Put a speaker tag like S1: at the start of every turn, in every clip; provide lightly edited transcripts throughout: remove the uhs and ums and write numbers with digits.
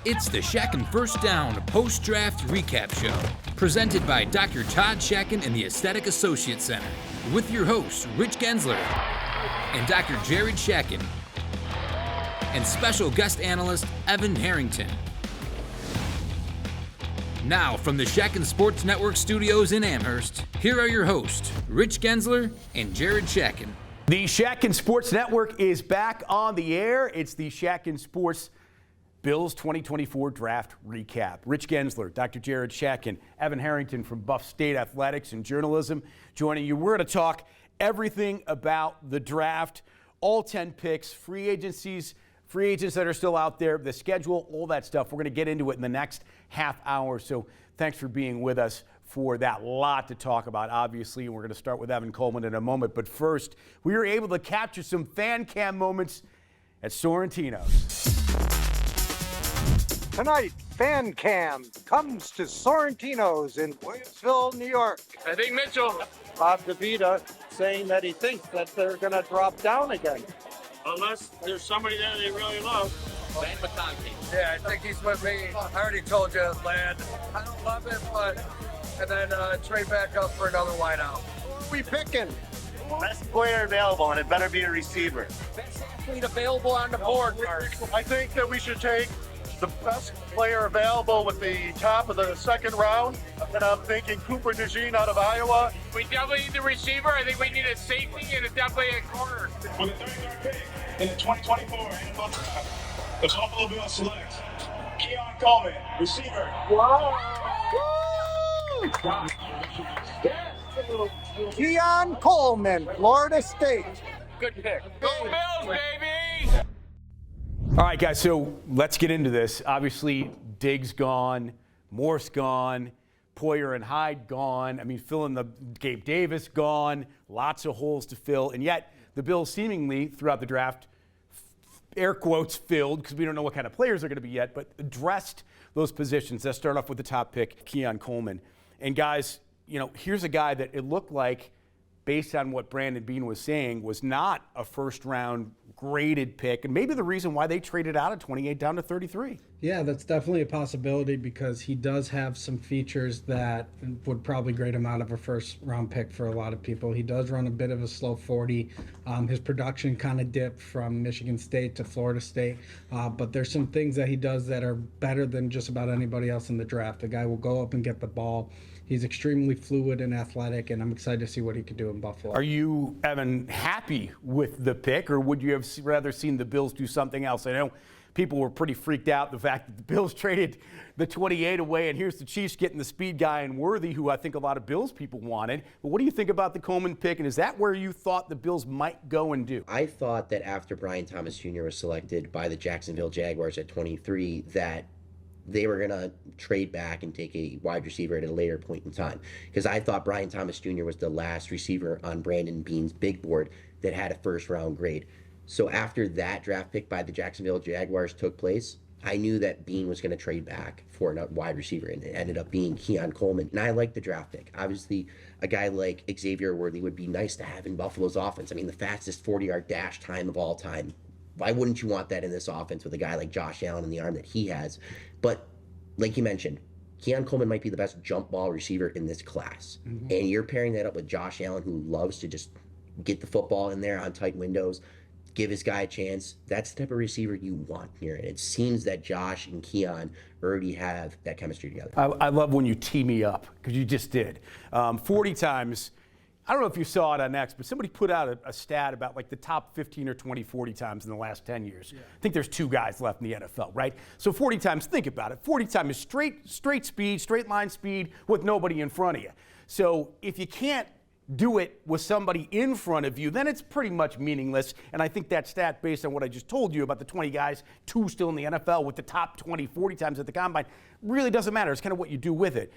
S1: It's the Shatkin First Down post-draft recap show, presented by Dr. Todd Shatkin and the Aesthetic Associate Center, with your hosts, Rich Gaenzler and Dr. Jared Shatkin, and special guest analyst, Evan Harrington. Now, from the Shatkin Sports Network studios in Amherst, here are your hosts, Rich Gaenzler and Jared Shatkin.
S2: The Shatkin Sports Network is back on the air. It's the Shatkin Sports Bills 2024 Draft Recap. Rich Gaenzler, Dr. Jared Shatkin, Evan Harrington from Buff State Athletics and Journalism joining you. We're going to talk everything about the draft, all 10 picks, free agencies, free agents that are still out there, the schedule, all that stuff. We're going to get into it in the next half hour. So thanks for being with us for that. Lot to talk about, obviously. We're going to start with Evan Coleman in a moment. But first, we were able to capture some fan cam moments at Sorrentino's.
S3: Tonight, Fan Cam comes to Sorrentino's in Williamsville, New York.
S4: I think Mitchell.
S3: Bob DeVita saying that he thinks that they're going to drop down again.
S4: Unless there's somebody there they really love.
S5: Yeah, I think he's with me. I already told you, lad. I don't love it, but and then trade back up for another wideout.
S3: Who are we picking?
S6: Best player available, and it better be a receiver.
S5: Best athlete available on the board, Mark.
S7: I think that we should take the best player available with the top of the second round, and I'm thinking Cooper DeJean out of Iowa.
S4: We definitely need the receiver. I think we need a safety and definitely a corner.
S8: For the 33rd pick in the 2024 NFL Draft, the Buffalo Bills select Keon Coleman, receiver.
S3: Keon Coleman, Florida State.
S5: Good pick.
S4: Go Bills, baby!
S2: All right, guys, so let's get into this. Obviously, Diggs gone, Morse gone, Poyer and Hyde gone. I mean, Gabe Davis gone, lots of holes to fill. And yet, the Bills seemingly, throughout the draft, air quotes filled, because we don't know what kind of players they're going to be yet, but addressed those positions. Let's start off with the top pick, Keon Coleman. And guys, you know, here's a guy that it looked like, based on what Brandon Beane was saying, was not a first-round graded pick, and maybe the reason why they traded out at 28 down to 33.
S9: Yeah, that's definitely a possibility because he does have some features that would probably grade him out of a first-round pick for a lot of people. He does run a bit of a slow 40. His production kind of dipped from Michigan State to Florida State, but there's some things that he does that are better than just about anybody else in the draft. The guy will go up and get the ball. He's extremely fluid and athletic, and I'm excited to see what he could do in Buffalo.
S2: Are you, Evan, happy with the pick, or would you have rather seen the Bills do something else? I know people were pretty freaked out the fact that the Bills traded the 28 away, and here's the Chiefs getting the speed guy in Worthy, who I think a lot of Bills people wanted. But what do you think about the Coleman pick, and is that where you thought the Bills might go and do?
S10: I thought that after Brian Thomas Jr. was selected by the Jacksonville Jaguars at 23, that they were going to trade back and take a wide receiver at a later point in time. Because I thought Brian Thomas Jr. was the last receiver on Brandon Beane's big board that had a first-round grade. So after that draft pick by the Jacksonville Jaguars took place, I knew that Beane was going to trade back for a wide receiver, and it ended up being Keon Coleman. And I like the draft pick. Obviously, a guy like Xavier Worthy would be nice to have in Buffalo's offense. I mean, the fastest 40-yard dash time of all time. Why wouldn't you want that in this offense with a guy like Josh Allen and the arm that he has? But like you mentioned, Keon Coleman might be the best jump ball receiver in this class. Mm-hmm. And you're pairing that up with Josh Allen, who loves to just get the football in there on tight windows, give his guy a chance. That's the type of receiver you want here. And it seems that Josh and Keon already have that chemistry together.
S2: I love when you tee me up, because you just did. 40 times. I don't know if you saw it on X, but somebody put out a stat about like the top 15 or 20 40 times in the last 10 years. Yeah. I think there's 2 guys left in the NFL, right? So 40 times, think about it. 40 times is straight speed, straight line speed with nobody in front of you. So if you can't do it with somebody in front of you, then it's pretty much meaningless. And I think that stat, based on what I just told you about the 20 guys, 2 still in the NFL with the top 20, 40 times at the combine, really doesn't matter. It's kind of what you do with it.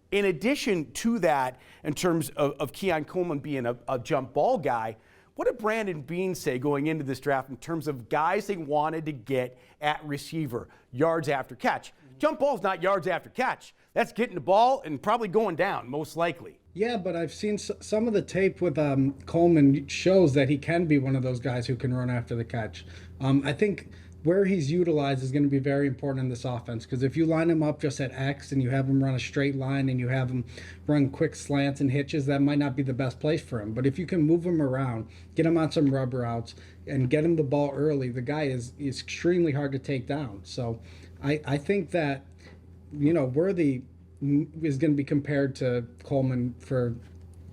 S2: In addition to that, in terms of Keon Coleman being a jump ball guy, what did Brandon Beane say going into this draft in terms of guys they wanted to get at receiver, yards after catch? Jump ball's not yards after catch. That's getting the ball and probably going down, most likely.
S9: Yeah, but I've seen some of the tape with Coleman shows that he can be one of those guys who can run after the catch. I think where he's utilized is going to be very important in this offense, because if you line him up just at X and you have him run a straight line and you have him run quick slants and hitches, that might not be the best place for him. But if you can move him around, get him on some rub routes, and get him the ball early, the guy is extremely hard to take down. So I think that, Worthy is going to be compared to Coleman for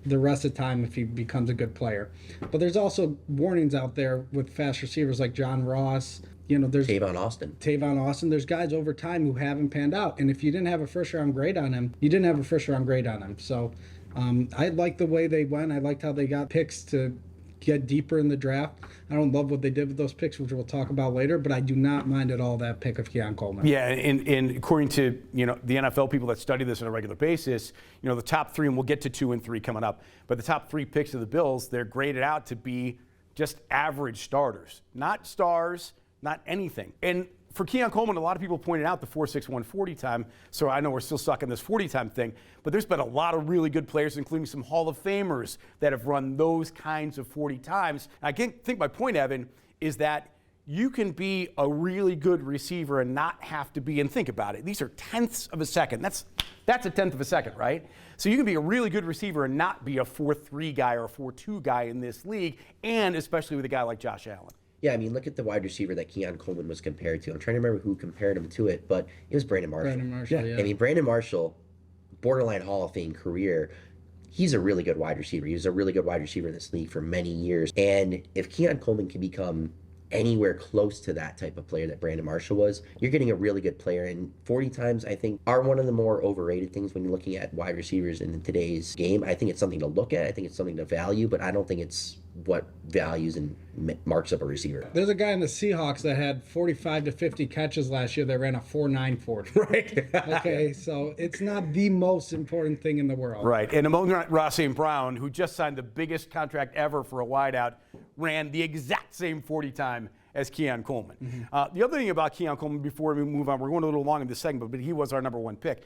S9: the rest of the time if he becomes a good player. But there's also warnings out there with fast receivers like John Ross. There's
S10: Tavon Austin.
S9: There's guys over time who haven't panned out. And if you didn't have a first-round grade on him, you didn't have a first-round grade on him. So I like the way they went. I liked how they got picks to get deeper in the draft. I don't love what they did with those picks, which we'll talk about later, but I do not mind at all that pick of Keon Coleman.
S2: Yeah, and according to the NFL people that study this on a regular basis, the top 3, and we'll get to 2 and 3 coming up, but the top 3 picks of the Bills, they're graded out to be just average starters, not stars, not anything. And for Keon Coleman, a lot of people pointed out the 4.61 40 time, so I know we're still stuck in this 40 time thing, but there's been a lot of really good players, including some Hall of Famers that have run those kinds of 40 times. And I think my point, Evan, is that you can be a really good receiver and not have to be, and think about it, these are tenths of a second. That's a tenth of a second, right? So you can be a really good receiver and not be a 4.3 guy or a 4.2 guy in this league, and especially with a guy like Josh Allen.
S10: Yeah, I mean, look at the wide receiver that Keon Coleman was compared to. I'm trying to remember who compared him to it, but it was Brandon Marshall.
S9: Yeah.
S10: I mean, Brandon Marshall, borderline Hall of Fame career, he's a really good wide receiver. He was a really good wide receiver in this league for many years. And if Keon Coleman can become anywhere close to that type of player that Brandon Marshall was, you're getting a really good player. And 40 times, I think, are one of the more overrated things when you're looking at wide receivers in today's game. I think it's something to look at. I think it's something to value, but I don't think it's what values and marks up a receiver.
S9: There's a guy in the Seahawks that had 45 to 50 catches last year that ran a 4.9 40.
S10: Right.
S9: Okay, so it's not the most important thing in the world.
S2: Right, and Amon-Ra St. Brown, who just signed the biggest contract ever for a wideout, ran the exact same 40 time as Keon Coleman. Mm-hmm. The other thing about Keon Coleman, before we move on, we're going a little long in this segment, but he was our number 1 pick.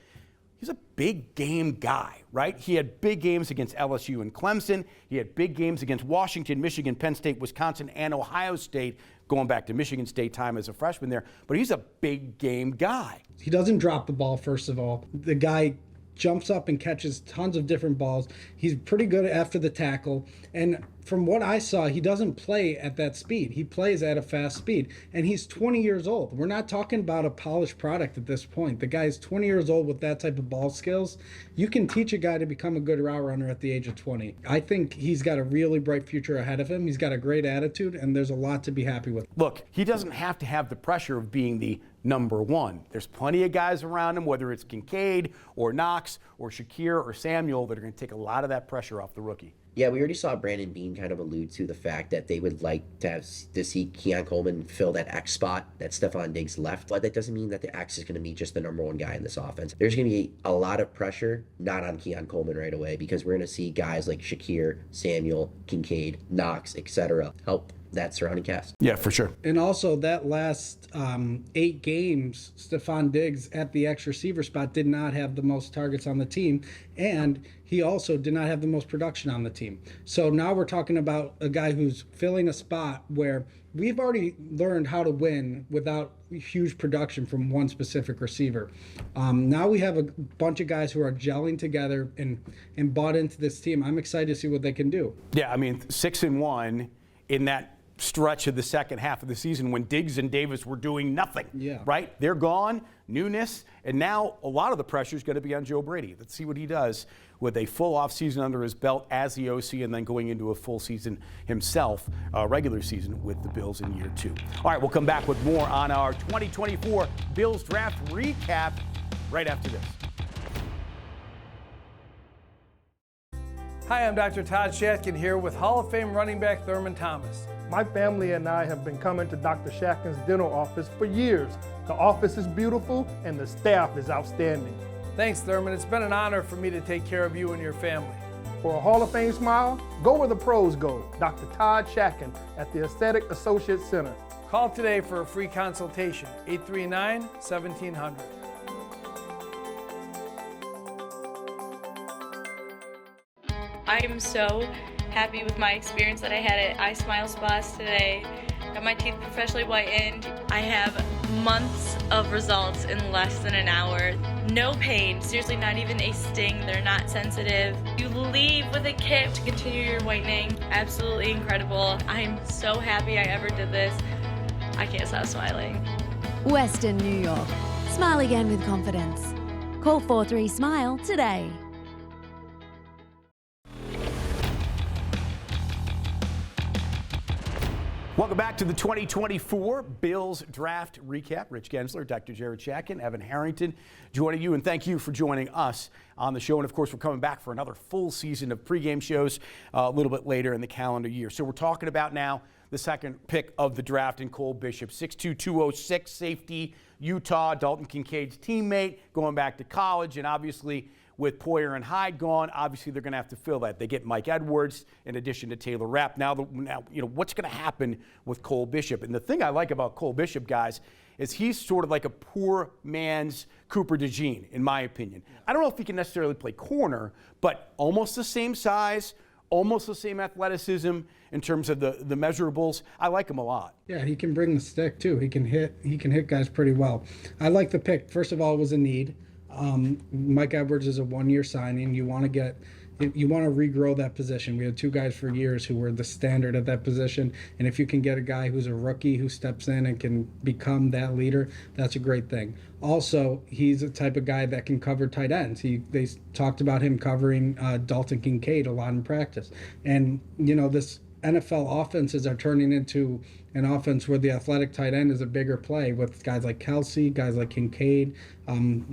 S2: He's a big game guy, right? He had big games against LSU and Clemson. He had big games against Washington, Michigan, Penn State, Wisconsin, and Ohio State, going back to Michigan State time as a freshman there. But he's a big game guy.
S9: He doesn't drop the ball, first of all. The guy jumps up and catches tons of different balls. He's pretty good after the tackle. And from what I saw, he doesn't play at that speed. He plays at a fast speed. And he's 20 years old. We're not talking about a polished product at this point. The guy's 20 years old with that type of ball skills. You can teach a guy to become a good route runner at the age of 20. I think he's got a really bright future ahead of him. He's got a great attitude, and there's a lot to be happy with.
S2: Look, he doesn't have to have the pressure of being the number 1. There's plenty of guys around him, whether it's Kincaid or Knox or Shakir or Samuel, that are going to take a lot of that pressure off the rookie.
S10: Yeah, we already saw Brandon Beane kind of allude to the fact that they would like to see Keon Coleman fill that X spot that Stephon Diggs left. But that doesn't mean that the X is going to be just the number 1 guy in this offense. There's going to be a lot of pressure, not on Keon Coleman right away, because we're going to see guys like Shakir, Samuel, Kincaid, Knox, etc. help that surrounding cast.
S2: Yeah, for sure.
S9: And also that last 8 games, Stephon Diggs at the X receiver spot did not have the most targets on the team, and he also did not have the most production on the team. So now we're talking about a guy who's filling a spot where we've already learned how to win without huge production from one specific receiver. Now we have a bunch of guys who are gelling together and bought into this team. I'm excited to see what they can do.
S2: Yeah, I mean, 6-1 in that stretch of the second half of the season when Diggs and Davis were doing nothing.
S9: Yeah.
S2: Right? They're gone, newness, and now a lot of the pressure is going to be on Joe Brady. Let's see what he does with a full offseason under his belt as the OC and then going into a full season himself, regular season with the Bills in year 2. All right, we'll come back with more on our 2024 Bills draft recap right after this.
S11: Hi, I'm Dr. Todd Shatkin here with Hall of Fame running back Thurman Thomas.
S12: My family and I have been coming to Dr. Shatkin's dental office for years. The office is beautiful and the staff is outstanding.
S11: Thanks, Thurman. It's been an honor for me to take care of you and your family.
S12: For a Hall of Fame smile, go where the pros go. Dr. Todd Shatkin at the Aesthetic Associates Center.
S11: Call today for a free consultation, 839-1700.
S13: I am so happy with my experience that I had at iSmile Spas today. Got my teeth professionally whitened. I have months of results in less than an hour. No pain, seriously, not even a sting. They're not sensitive. You leave with a kit to continue your whitening. Absolutely incredible. I'm so happy I ever did this. I can't stop smiling.
S14: Western New York. Smile again with confidence. Call 43SMILE today.
S2: Welcome back to the 2024 Bills Draft Recap. Rich Gaenzler, Dr. Jared Shatkin, Evan Harrington joining you, and thank you for joining us on the show. And of course, we're coming back for another full season of pregame shows a little bit later in the calendar year. So we're talking about now the second pick of the draft in Cole Bishop, 6'2", 206, safety, Utah, Dalton Kincaid's teammate, going back to college, and obviously with Poyer and Hyde gone, obviously they're going to have to fill that. They get Mike Edwards in addition to Taylor Rapp. Now, what's going to happen with Cole Bishop? And the thing I like about Cole Bishop, guys, is he's sort of like a poor man's Cooper DeJean, in my opinion. I don't know if he can necessarily play corner, but almost the same size, almost the same athleticism in terms of the measurables. I like him a lot.
S9: Yeah, he can bring the stick too. He can hit guys pretty well. I like the pick. First of all, it was a need. Mike Edwards is a one-year signing. You want to regrow that position. We had two guys for years who were the standard at that position, and if you can get a guy who's a rookie who steps in and can become that leader, that's a great thing. Also, he's the type of guy that can cover tight ends. They talked about him covering Dalton Kincaid a lot in practice, and this NFL offenses are turning into an offense where the athletic tight end is a bigger play with guys like Kelsey, guys like Kincaid,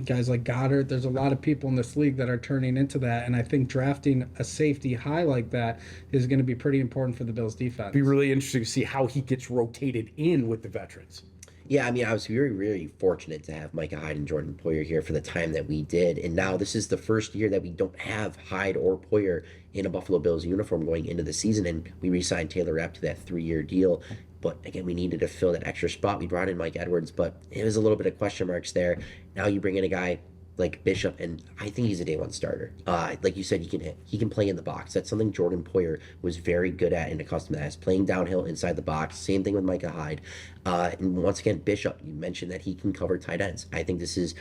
S9: guys like Goddard. There's a lot of people in this league that are turning into that, and I think drafting a safety high like that is going to be pretty important for the Bills defense.
S2: It'd be really interesting to see how he gets rotated in with the veterans.
S10: Yeah, I mean, I was very, very fortunate to have Micah Hyde and Jordan Poyer here for the time that we did. And now this is the first year that we don't have Hyde or Poyer in a Buffalo Bills uniform going into the season. And we re-signed Taylor Rapp to that 3-year deal. But again, we needed to fill that extra spot. We brought in Mike Edwards, but it was a little bit of question marks there. Now you bring in a guy like Bishop, and I think he's a day one starter. Like you said, he can play in the box. That's something Jordan Poyer was very good at and accustomed to, is playing downhill inside the box. Same thing with Micah Hyde. And once again, Bishop, you mentioned that he can cover tight ends. I think this is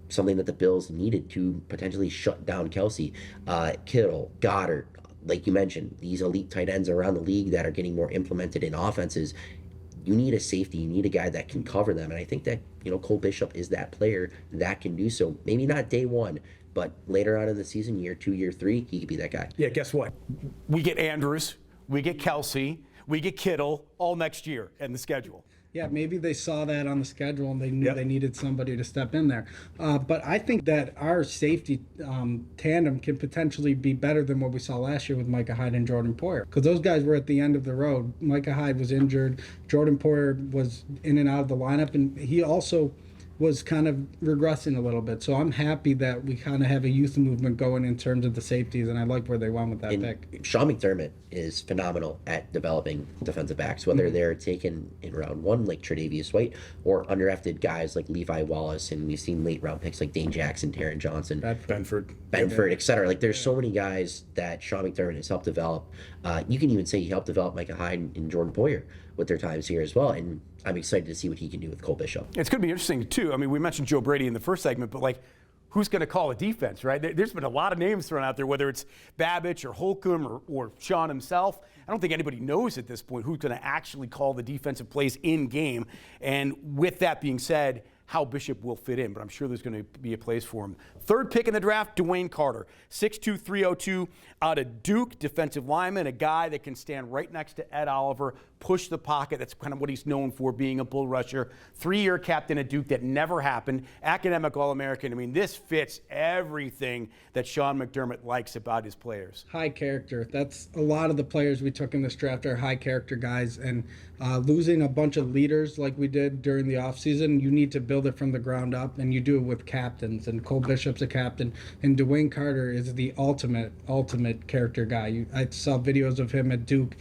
S10: something that the Bills needed to potentially shut down Kelsey, Kittle, Goddard. Like you mentioned, these elite tight ends around the league that are getting more implemented in offenses. You need a safety. You need a guy that can cover them. And I think that, Cole Bishop is that player that can do so. Maybe not day one, but later on in the season, year 2, year 3, he could be that guy.
S2: Yeah, guess what? We get Andrews, we get Kelsey, we get Kittle all next year in the schedule.
S9: Yeah, maybe they saw that on the schedule and they knew they needed somebody to step in there. But I think that our safety tandem can potentially be better than what we saw last year with Micah Hyde and Jordan Poyer, because those guys were at the end of the road. Micah Hyde was injured. Jordan Poyer was in and out of the lineup, and he also was kind of regressing a little bit. So I'm happy that we kind of have a youth movement going in terms of the safeties, and I like where they went with that pick.
S10: Sean McDermott is phenomenal at developing defensive backs, whether they're taken in round 1 like Tre'Davious White or undrafted guys like Levi Wallace, and we've seen late round picks like Dane Jackson, Taron Johnson,
S2: Benford,
S10: etc. Like there's so many guys that Sean McDermott has helped develop. You can even say he helped develop Micah Hyde and Jordan Poyer with their times here as well, and I'm excited to see what he can do with Cole Bishop.
S2: It's going to be interesting too. I mean, we mentioned Joe Brady in the first segment, but who's going to call a defense, right? There's been a lot of names thrown out there, whether it's Babich or Holcomb or Sean himself. I don't think anybody knows at this point who's going to actually call the defensive plays in game. And with that being said, how Bishop will fit in, but I'm sure there's going to be a place for him. Third pick in the draft, Dwayne Carter, 6'2", 302, out of Duke, defensive lineman, a guy that can stand right next to Ed Oliver, push the pocket. That's kind of what he's known for, being a bull rusher. 3-year captain at Duke, that never happened. Academic All-American. I mean, this fits everything that Sean McDermott likes about his players.
S9: High character. That's a lot of the players we took in this draft are high character guys, and losing a bunch of leaders like we did during the offseason, you need to build build it from the ground up, and you do it with captains. And Cole Bishop's a captain, and Dwayne Carter is the ultimate character guy. I saw videos of him at Duke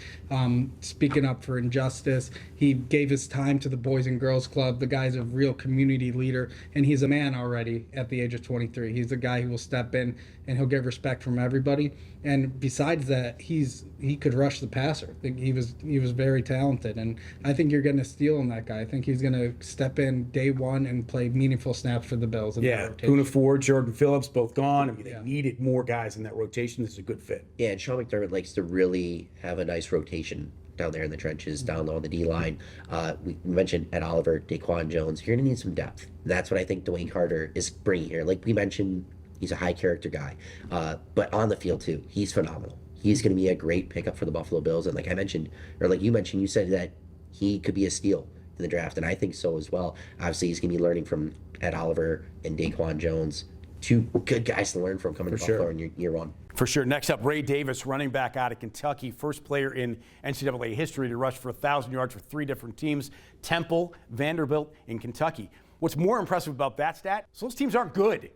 S9: speaking up for injustice. He gave his time to the Boys and Girls Club. The guy's a real community leader, and he's a man already at the age of 23. He's a guy who will step in and he'll get respect from everybody. And besides that, he could rush the passer. He was very talented, and I think you're getting a steal on that guy. I think he's going to step in day one and play meaningful snaps for the Bills.
S2: Yeah, Poona Ford, Jordan Phillips, both gone. I mean, they needed more guys in that rotation. This is a good fit.
S10: Yeah, and Sean McDermott likes to really have a nice rotation down there in the trenches, down low on the D-line. We mentioned Ed Oliver, Daquan Jones. You're going to need some depth. And that's what I think Dwayne Carter is bringing here. Like we mentioned, he's a high-character guy. But on the field, too, he's phenomenal. He's going to be a great pickup for the Buffalo Bills. And like I mentioned, or like you mentioned, you said that he could be a steal in the draft, and I think so as well. Obviously, he's going to be learning from Ed Oliver and Daquan Jones. Two good guys to learn from coming to Buffalo in year one.
S2: For sure. Next up, Ray Davis, running back out of Kentucky, first player in NCAA history to rush for 1,000 yards for 3 different teams, Temple, Vanderbilt, and Kentucky. What's more impressive about that stat is those teams aren't good,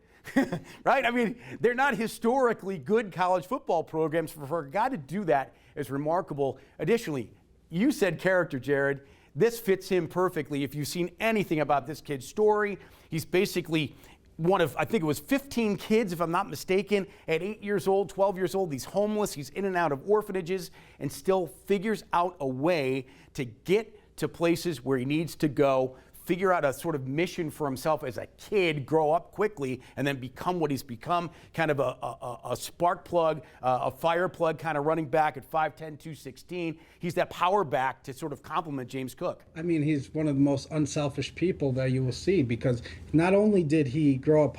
S2: right? I mean, they're not historically good college football programs. For a guy to do that is remarkable. Additionally, you said character, Jared. This fits him perfectly. If you've seen anything about this kid's story, he's basically one of, I think it was 15 kids, if I'm not mistaken, at 8 years old, 12 years old. He's homeless. He's in and out of orphanages and still figures out a way to get to places where he needs to go, figure out a sort of mission for himself as a kid, grow up quickly, and then become what he's become, kind of a spark plug, a fire plug kind of running back at 5'10", 216. He's that power back to sort of complement James Cook.
S9: I mean, he's one of the most unselfish people that you will see, because not only did he grow up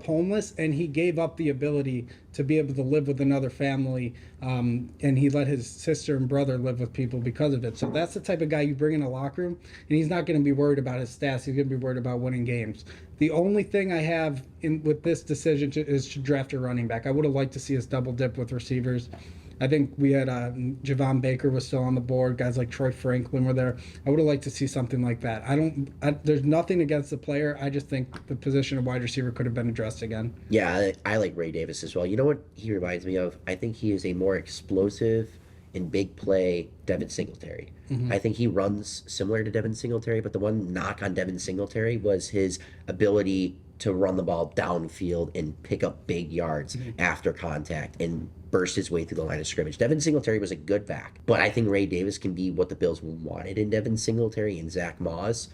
S9: homeless, and he gave up the ability to be able to live with another family, and he let his sister and brother live with people because of it. So that's the type of guy you bring in a locker room, and he's not going to be worried about his stats. He's going to be worried about winning games. The only thing I have with this decision is to draft a running back. I would have liked to see us double dip with receivers. I think we had Javon Baker was still on the board. Guys like Troy Franklin were there. I would have liked to see something like that. There's nothing against the player. I just think the position of wide receiver could have been addressed again.
S10: Yeah, I like Ray Davis as well. You know what he reminds me of? I think he is a more explosive and big play Devin Singletary. Mm-hmm. I think he runs similar to Devin Singletary, but the one knock on Devin Singletary was his ability to run the ball downfield and pick up big yards after contact and burst his way through the line of scrimmage. Devin Singletary was a good back, but I think Ray Davis can be what the Bills wanted in Devin Singletary and Zach Moss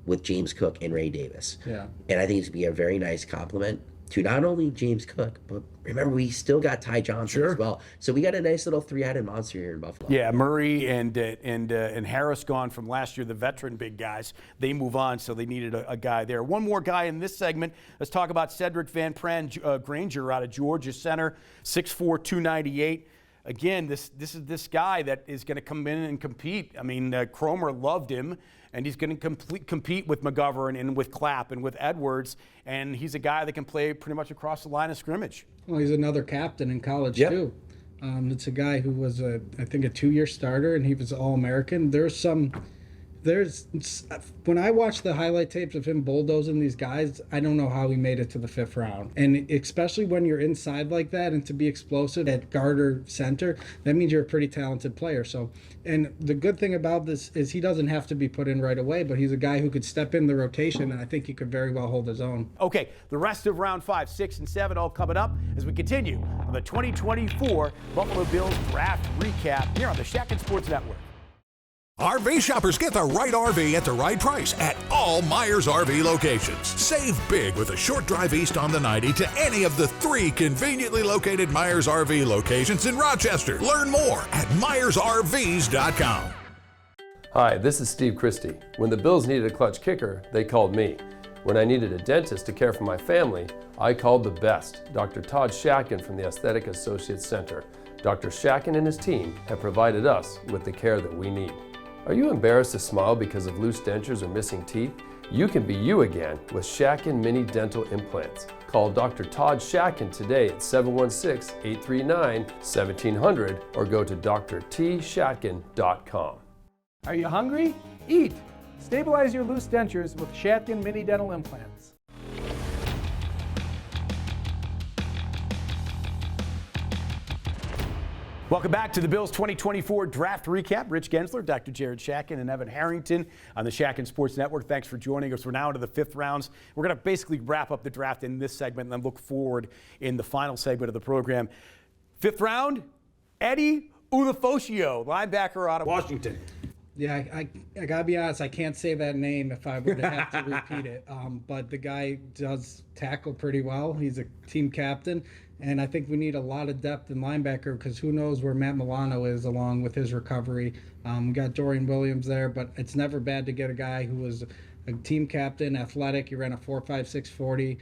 S10: with James Cook and Ray Davis.
S9: Yeah.
S10: And I think it's going to be a very nice compliment to not only James Cook, but remember, we still got Ty Johnson as well. So we got a nice little three-headed monster here in Buffalo.
S2: Yeah, Murray and Harris gone from last year, the veteran big guys. They move on, so they needed a guy there. One more guy in this segment. Let's talk about Cedric Van Pran Granger out of Georgia Center, 6'4", 298. Again, this is this guy that is going to come in and compete. I mean, Cromer loved him, and he's going to compete with McGovern and with Clapp and with Edwards, and he's a guy that can play pretty much across the line of scrimmage.
S9: Well, he's another captain in college, too. It's a guy who was, I think, a 2-year starter, and he was All-American. When I watch the highlight tapes of him bulldozing these guys, I don't know how he made it to the 5th round. And especially when you're inside like that, and to be explosive at guard or center, that means you're a pretty talented player. So, and the good thing about this is he doesn't have to be put in right away, but he's a guy who could step in the rotation, and I think he could very well hold his own.
S2: Okay, the rest of round 5, 6, and 7 all coming up as we continue on the 2024 Buffalo Bills Draft Recap here on the Shatkin Sports Network.
S15: RV shoppers get the right RV at the right price at all Myers RV locations. Save big with a short drive east on the 90 to any of the 3 conveniently located Myers RV locations in Rochester. Learn more at MyersRVs.com.
S16: Hi, this is Steve Christie. When the Bills needed a clutch kicker, they called me. When I needed a dentist to care for my family, I called the best, Dr. Todd Shatkin from the Aesthetic Associates Center. Dr. Shatkin and his team have provided us with the care that we need. Are you embarrassed to smile because of loose dentures or missing teeth? You can be you again with Shatkin Mini Dental Implants. Call Dr. Todd Shatkin today at 716-839-1700 or go to drtshatkin.com.
S11: Are you hungry? Eat. Stabilize your loose dentures with Shatkin Mini Dental Implants.
S2: Welcome back to the Bills 2024 Draft Recap. Rich Gaenzler, Dr. Jared Shatkin, and Evan Harrington on the Shatkin Sports Network. Thanks for joining us. We're now into the 5th rounds. We're going to basically wrap up the draft in this segment and then look forward in the final segment of the program. 5th round, Eddie Ulofoshio, linebacker out of Washington.
S9: Yeah, I gotta be honest, I can't say that name if I were to have to repeat it. But the guy does tackle pretty well. He's a team captain. And I think we need a lot of depth in linebacker because who knows where Matt Milano is along with his recovery. We got Dorian Williams there, but it's never bad to get a guy who was a team captain, athletic. He ran a 4.56 40.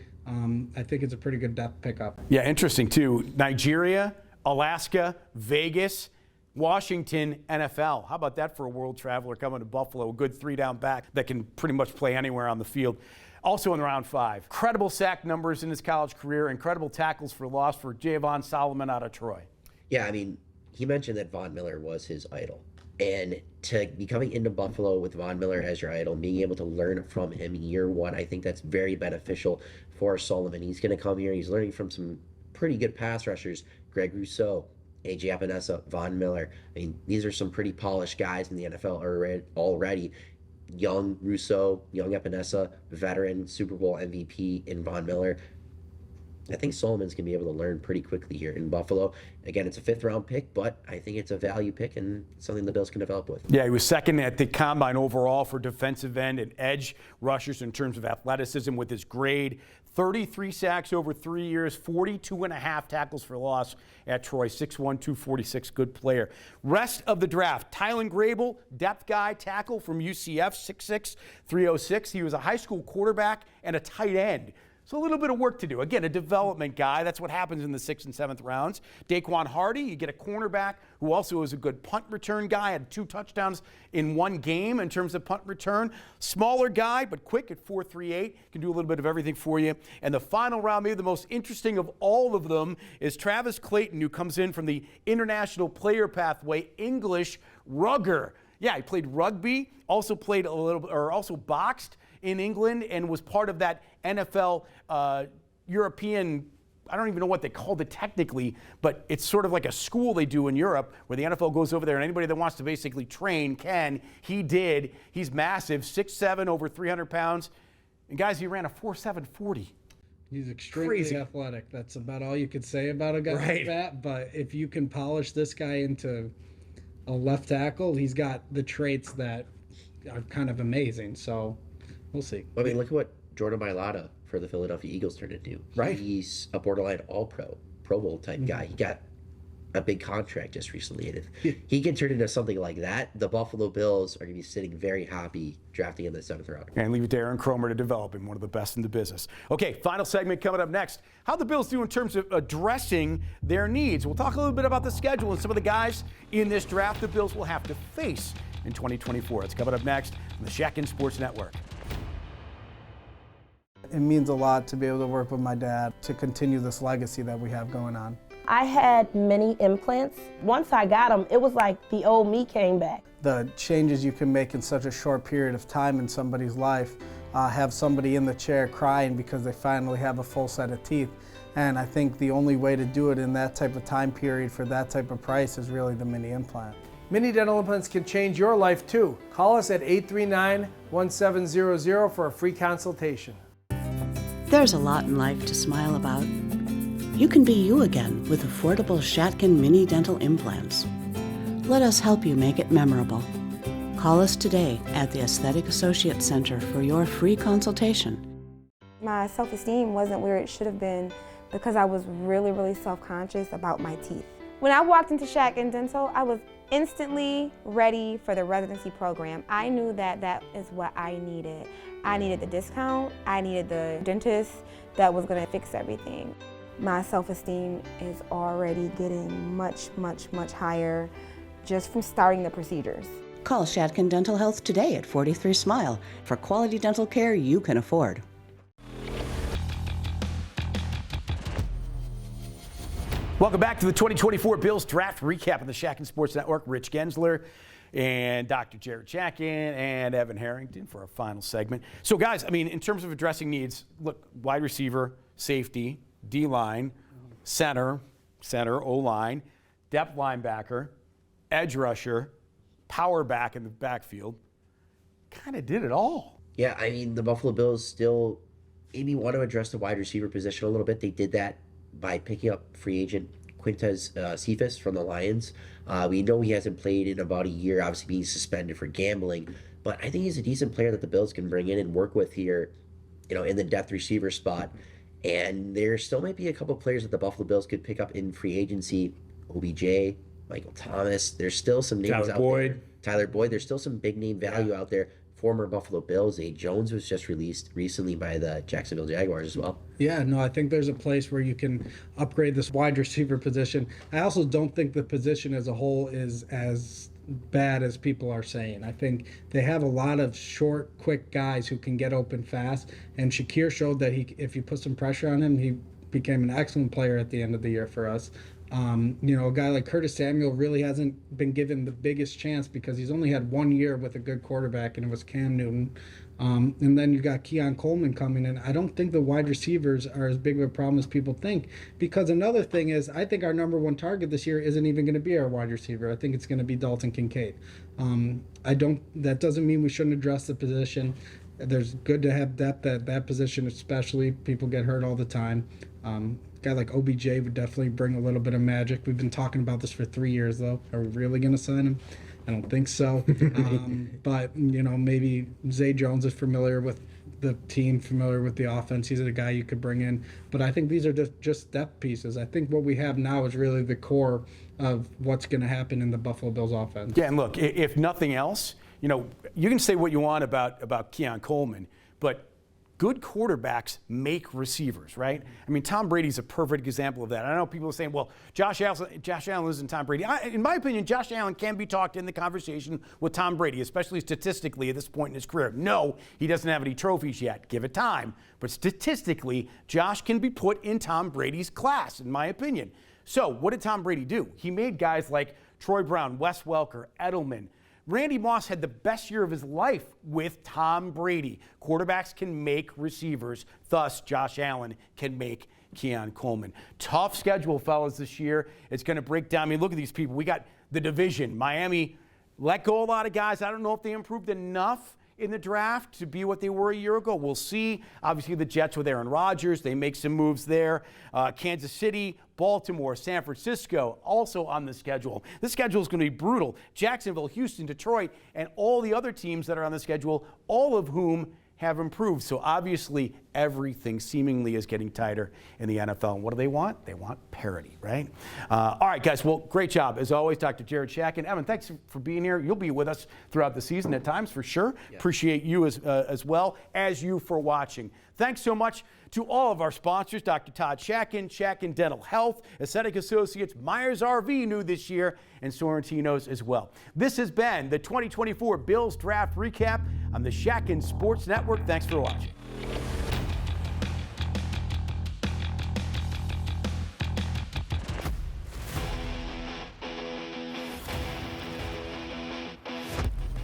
S9: I think it's a pretty good depth pickup.
S2: Yeah, interesting too. Nigeria, Alaska, Vegas, Washington, NFL. How about that for a world traveler coming to Buffalo? A good 3-down back that can pretty much play anywhere on the field. Also in round 5, incredible sack numbers in his college career, incredible tackles for loss for Javon Solomon out of Troy.
S10: Yeah, I mean, he mentioned that Von Miller was his idol. And to be coming into Buffalo with Von Miller as your idol, being able to learn from him year one, I think that's very beneficial for Solomon. He's going to come here. He's learning from some pretty good pass rushers, Greg Rousseau, A.J. Epinesa, Von Miller. I mean, these are some pretty polished guys in the NFL already. Young Rousseau, young Epinesa, veteran Super Bowl MVP in Von Miller. I think Solomon's going to be able to learn pretty quickly here in Buffalo. Again, it's a 5th-round pick, but I think it's a value pick and something the Bills can develop with.
S2: Yeah, he was second at the Combine overall for defensive end and edge rushers in terms of athleticism with his grade. 33 sacks over 3 years, 42.5 tackles for loss at Troy, 6'1", 246, good player. Rest of the draft, Tylen Grable, depth guy, tackle from UCF, 6'6", 306. He was a high school quarterback and a tight end. So a little bit of work to do. Again, a development guy. That's what happens in the 6th and 7th rounds. Daquan Hardy, you get a cornerback who also is a good punt return guy, had 2 touchdowns in 1 game in terms of punt return. Smaller guy, but quick at 4.38. Can do a little bit of everything for you. And the final round, maybe the most interesting of all of them, is Travis Clayton, who comes in from the International Player Pathway, English rugger. Yeah, he played rugby, also played a little, or also boxed in England, and was part of that NFL European, I don't even know what they called it technically, but it's sort of like a school they do in Europe where the NFL goes over there and anybody that wants to basically train can. He did. He's massive, 6'7", over 300 pounds. And guys, he ran a 4.7 40.
S9: He's extremely athletic. That's about all you could say about a guy like that. But if you can polish this guy into a left tackle, he's got the traits that are kind of amazing. So we'll see.
S10: I mean, look at what Jordan Mailata for the Philadelphia Eagles turned into. Right. He's a borderline all-pro, Pro Bowl type guy. He got a big contract just recently. And if he can turn into something like that, the Buffalo Bills are going to be sitting very happy drafting in the 7th round.
S2: And leave it to Aaron Cromer to develop him, one of the best in the business. Okay, final segment coming up next. How the Bills do in terms of addressing their needs. We'll talk a little bit about the schedule and some of the guys in this draft the Bills will have to face in 2024. It's coming up next on the Shatkin Sports Network.
S9: It means a lot to be able to work with my dad to continue this legacy that we have going on.
S17: I had many implants. Once I got them, it was like the old me came back.
S9: The changes you can make in such a short period of time in somebody's life, have somebody in the chair crying because they finally have a full set of teeth. And I think the only way to do it in that type of time period for that type of price is really the mini implant.
S11: Mini dental implants can change your life too. Call us at 839-1700 for a free consultation.
S18: There's a lot in life to smile about. You can be you again with affordable Shatkin mini dental implants. Let us help you make it memorable. Call us today at the Aesthetic Associates Center for your free consultation.
S19: My self-esteem wasn't where it should have been because I was really, really self-conscious about my teeth. When I walked into Shatkin Dental, I was instantly ready for the residency program. I knew that that is what I needed. I needed the discount, I needed the dentist that was gonna fix everything. My self-esteem is already getting much, much, much higher just from starting the procedures.
S18: Call Shatkin Dental Health today at 43 Smile for quality dental care you can afford. Welcome back to the 2024 Bills Draft Recap on the Shatkin Sports Network. Rich Gaenzler
S2: and Dr. Jared Shatkin and Evan Harrington for our final segment. So, guys, I mean, in terms of addressing needs, look, wide receiver, safety, D-line, center, O-line, depth linebacker, edge rusher, power back in the backfield. Kind of did it all.
S10: Yeah, I mean, the Buffalo Bills still maybe want to address the wide receiver position a little bit. They did that by picking up free agent Quintez Cephas from the Lions. We know he hasn't played in about a year, obviously being suspended for gambling, but I think he's a decent player that the Bills can bring in and work with here, in the depth receiver spot. And there still might be a couple of players that the Buffalo Bills could pick up in free agency. OBJ, Michael Thomas. There's still some names out there. Tyler Boyd. There's still some big name value out there. Former Buffalo Bills. Zay Jones was just released recently by the Jacksonville Jaguars as well.
S9: Yeah, no, I think there's a place where you can upgrade this wide receiver position. I also don't think the position as a whole is as bad as people are saying. I think they have a lot of short, quick guys who can get open fast. And Shakir showed that if you put some pressure on him, he became an excellent player at the end of the year for us. A guy like Curtis Samuel really hasn't been given the biggest chance because he's only had 1 year with a good quarterback, and it was Cam Newton. And then you got Keon Coleman coming in. I don't think the wide receivers are as big of a problem as people think, because another thing is I think our number one target this year isn't even going to be our wide receiver. I think it's going to be Dalton Kincaid. That doesn't mean we shouldn't address the position. There's good to have depth at that position, especially. People get hurt all the time. A guy like OBJ would definitely bring a little bit of magic. We've been talking about this for 3 years, though. Are we really going to sign him? I don't think so. But, maybe Zay Jones is familiar with the team, familiar with the offense. He's a guy you could bring in. But I think these are just depth pieces. I think what we have now is really the core of what's going to happen in the Buffalo Bills offense.
S2: Yeah, and look, if nothing else, you can say what you want about Keon Coleman, but good quarterbacks make receivers, right? I mean, Tom Brady's a perfect example of that. I know people are saying, well, Josh Allen isn't Tom Brady. In my opinion, Josh Allen can be talked in the conversation with Tom Brady, especially statistically at this point in his career. No, he doesn't have any trophies yet. Give it time. But statistically, Josh can be put in Tom Brady's class, in my opinion. So what did Tom Brady do? He made guys like Troy Brown, Wes Welker, Edelman. Randy Moss had the best year of his life with Tom Brady. Quarterbacks can make receivers. Thus, Josh Allen can make Keon Coleman. Tough schedule, fellas, this year. It's going to break down. I mean, look at these people. We got the division. Miami let go a lot of guys. I don't know if they improved enough in the draft to be what they were a year ago. We'll see. Obviously, the Jets with Aaron Rodgers, they make some moves there. Kansas City, Baltimore, San Francisco, also on the schedule. This schedule is going to be brutal. Jacksonville, Houston, Detroit, and all the other teams that are on the schedule, all of whom have improved. So obviously, everything seemingly is getting tighter in the NFL. And what do they want? They want parity, right? All right, guys. Well, great job. As always, Dr. Jared Shatkin. Evan, thanks for being here. You'll be with us throughout the season at times, for sure. Yeah. Appreciate you as well as you for watching. Thanks so much to all of our sponsors, Dr. Todd Shatkin, Shatkin Dental Health, Aesthetic Associates, Myers RV new this year, and Sorrentino's as well. This has been the 2024 Bills Draft Recap on the Shatkin Sports Network. Thanks for watching.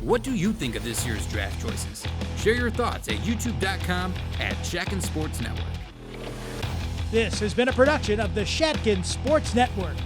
S1: What do you think of this year's draft choices? Share your thoughts at youtube.com/Shatkin Sports Network.
S20: This has been a production of the Shatkin Sports Network.